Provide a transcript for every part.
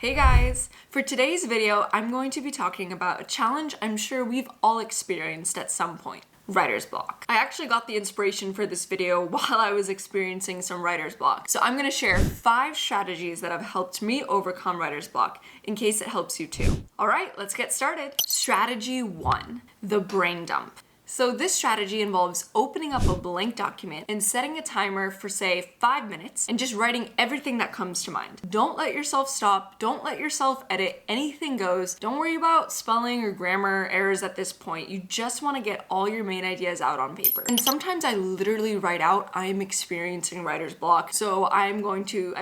Hey guys! For today's video, I'm going to be talking about a challenge I'm sure we've all experienced at some point. Writer's block. I actually got the inspiration for this video while I was experiencing some writer's block. So I'm going to share 5 strategies that have helped me overcome writer's block in case it helps you too. Alright, let's get started. Strategy 1, the brain dump. So this strategy involves opening up a blank document and setting a timer for say 5 minutes and just writing everything that comes to mind. Don't let yourself stop, don't let yourself edit, anything goes. Don't worry about spelling or grammar errors at this point. You just want to get all your main ideas out on paper. And sometimes I literally write out, I'm experiencing writer's block. So I'm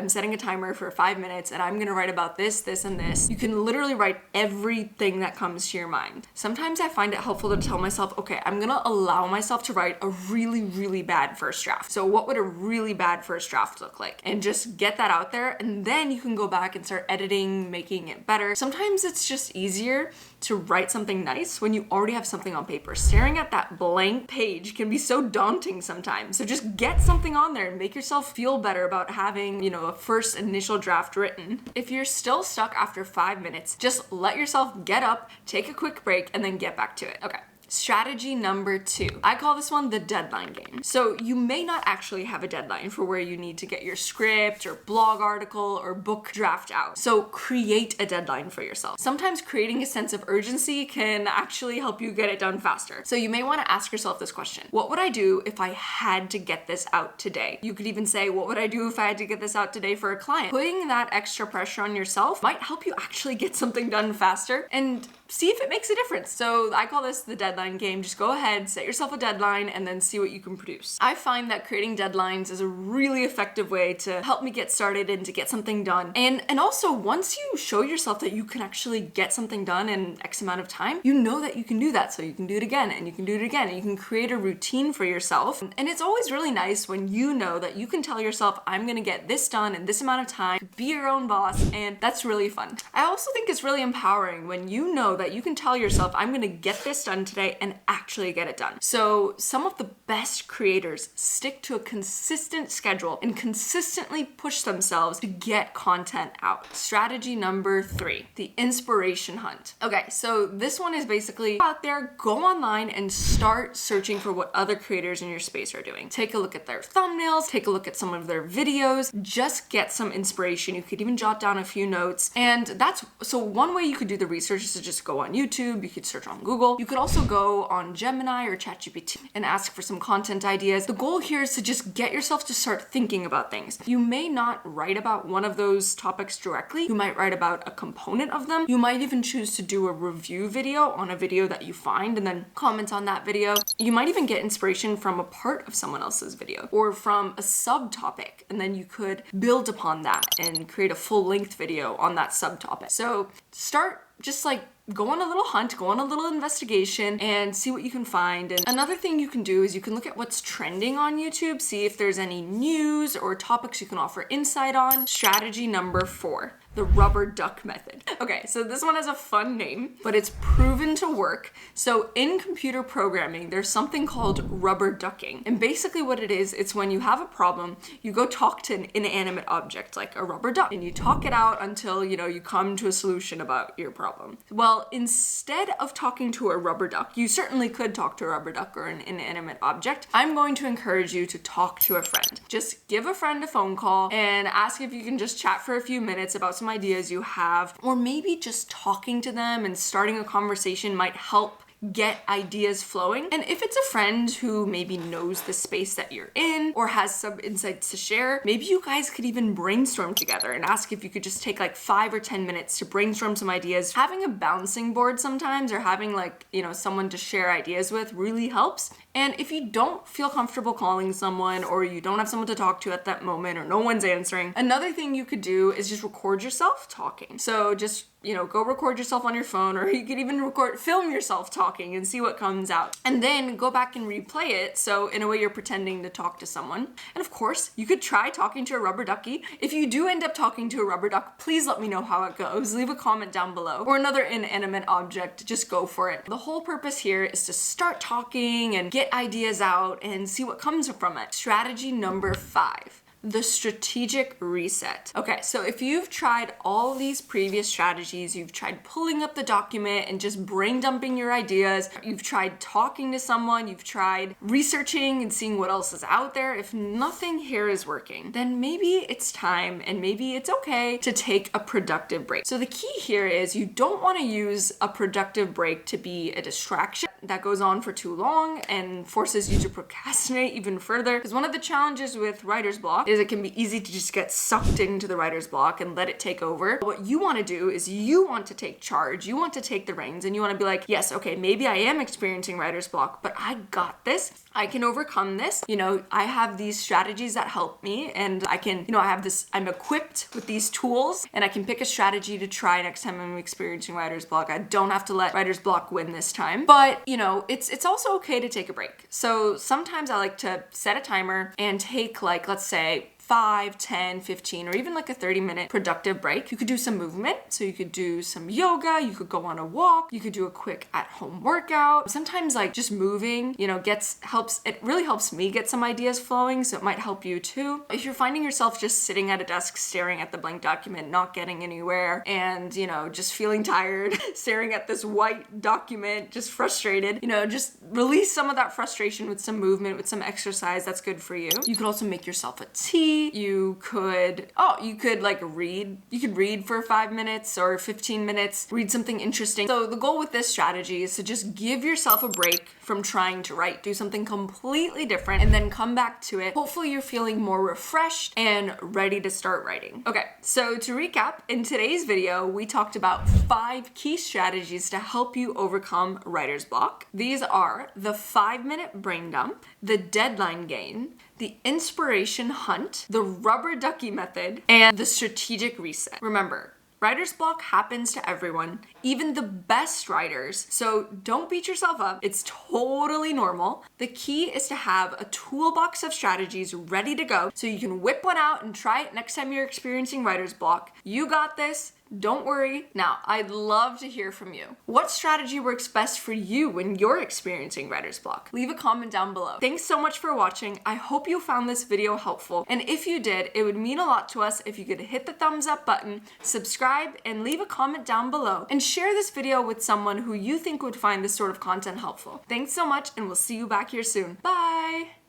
setting a timer for 5 minutes and I'm gonna write about this, this, and this. You can literally write everything that comes to your mind. Sometimes I find it helpful to tell myself, okay, I'm gonna allow myself to write a really bad first draft. So what would a really bad first draft look like? And just get that out there, and then you can go back and start editing, making it better. Sometimes it's just easier to write something nice when you already have something on paper. Staring at that blank page can be so daunting sometimes. So just get something on there and make yourself feel better about having, a first initial draft written. If you're still stuck after 5 minutes, just let yourself get up, take a quick break, and then get back to it. Okay. Strategy number 2. I call this one the deadline game. So you may not actually have a deadline for where you need to get your script or blog article or book draft out. So create a deadline for yourself. Sometimes creating a sense of urgency can actually help you get it done faster. So you may want to ask yourself this question. What would I do if I had to get this out today? You could even say, what would I do if I had to get this out today for a client? Putting that extra pressure on yourself might help you actually get something done faster and see if it makes a difference. So I call this the deadline game. Just go ahead, set yourself a deadline, and then see what you can produce. I find that creating deadlines is a really effective way to help me get started and to get something done. And also, once you show yourself that you can actually get something done in X amount of time, you know that you can do that. So you can do it again, and you can do it again, and you can create a routine for yourself. And it's always really nice when you know that you can tell yourself, I'm gonna get this done in this amount of time, be your own boss, and that's really fun. I also think it's really empowering when you know that you can tell yourself, I'm gonna get this done today and actually get it done. So some of the best creators stick to a consistent schedule and consistently push themselves to get content out. Strategy number 3, the inspiration hunt. Okay, so this one is basically out there, go online and start searching for what other creators in your space are doing. Take a look at their thumbnails, take a look at some of their videos, just get some inspiration. You could even jot down a few notes. And so one way you could do the research is to just go on YouTube, you could search on Google. You could also go on Gemini or ChatGPT and ask for some content ideas. The goal here is to just get yourself to start thinking about things. You may not write about one of those topics directly. You might write about a component of them. You might even choose to do a review video on a video that you find and then comment on that video. You might even get inspiration from a part of someone else's video or from a subtopic, and then you could build upon that and create a full-length video on that subtopic. So start just go on a little hunt, go on a little investigation and see what you can find. And another thing you can do is you can look at what's trending on YouTube, see if there's any news or topics you can offer insight on. Strategy number 4, the rubber duck method. Okay, so this one has a fun name, but it's proven to work. So in computer programming, there's something called rubber ducking. And basically what it is, it's when you have a problem, you go talk to an inanimate object like a rubber duck and you talk it out until, you come to a solution about your problem. Well, instead of talking to a rubber duck, you certainly could talk to a rubber duck or an inanimate object. I'm going to encourage you to talk to a friend. Just give a friend a phone call and ask if you can just chat for a few minutes about some ideas you have, or maybe just talking to them and starting a conversation might help get ideas flowing. And if it's a friend who maybe knows the space that you're in or has some insights to share, maybe you guys could even brainstorm together and ask if you could just take 5 or 10 minutes to brainstorm some ideas. Having a bouncing board sometimes or having someone to share ideas with really helps. And if you don't feel comfortable calling someone or you don't have someone to talk to at that moment or no one's answering, another thing you could do is just record yourself talking. So just go record yourself on your phone, or you could even film yourself talking and see what comes out. And then go back and replay it. So in a way you're pretending to talk to someone. And of course, you could try talking to a rubber ducky. If you do end up talking to a rubber duck, please let me know how it goes. Leave a comment down below. Or another inanimate object, just go for it. The whole purpose here is to start talking and get ideas out and see what comes from it. Strategy number 5. the strategic reset. Okay, so if you've tried all these previous strategies, you've tried pulling up the document and just brain dumping your ideas, you've tried talking to someone, you've tried researching and seeing what else is out there, if nothing here is working, then maybe it's time and maybe it's okay to take a productive break. So the key here is you don't want to use a productive break to be a distraction that goes on for too long and forces you to procrastinate even further. Because one of the challenges with writer's block is it can be easy to just get sucked into the writer's block and let it take over. What you want to do is you want to take charge, you want to take the reins, and you want to be like, yes, okay, maybe I am experiencing writer's block, but I got this. I can overcome this. I have these strategies that help me, and I can, I'm equipped with these tools, and I can pick a strategy to try next time I'm experiencing writer's block. I don't have to let writer's block win this time. But, it's also okay to take a break. So sometimes I like to set a timer and take, let's say, 5, 10, 15, or even like a 30-minute productive break. You could do some movement. So you could do some yoga, you could go on a walk, you could do a quick at-home workout. Sometimes just moving, it really helps me get some ideas flowing, so it might help you too. If you're finding yourself just sitting at a desk staring at the blank document, not getting anywhere, and just feeling tired, staring at this white document, just frustrated, just release some of that frustration with some movement, with some exercise. That's good for you. You could also make yourself a tea. You could read. You could read for 5 minutes or 15 minutes, read something interesting. So the goal with this strategy is to just give yourself a break from trying to write, do something completely different, and then come back to it. Hopefully you're feeling more refreshed and ready to start writing. Okay, so to recap, in today's video, we talked about 5 key strategies to help you overcome writer's block. These are the 5-minute brain dump, the deadline game, the inspiration hunt, the rubber ducky method, and the strategic reset. Remember, writer's block happens to everyone, even the best writers, so don't beat yourself up. It's totally normal. The key is to have a toolbox of strategies ready to go so you can whip one out and try it next time you're experiencing writer's block. You got this. Don't worry. Now, I'd love to hear from you. What strategy works best for you when you're experiencing writer's block? Leave a comment down below. Thanks so much for watching. I hope you found this video helpful. And if you did, it would mean a lot to us if you could hit the thumbs up button, subscribe, and leave a comment down below. And share this video with someone who you think would find this sort of content helpful. Thanks so much, and we'll see you back here soon. Bye!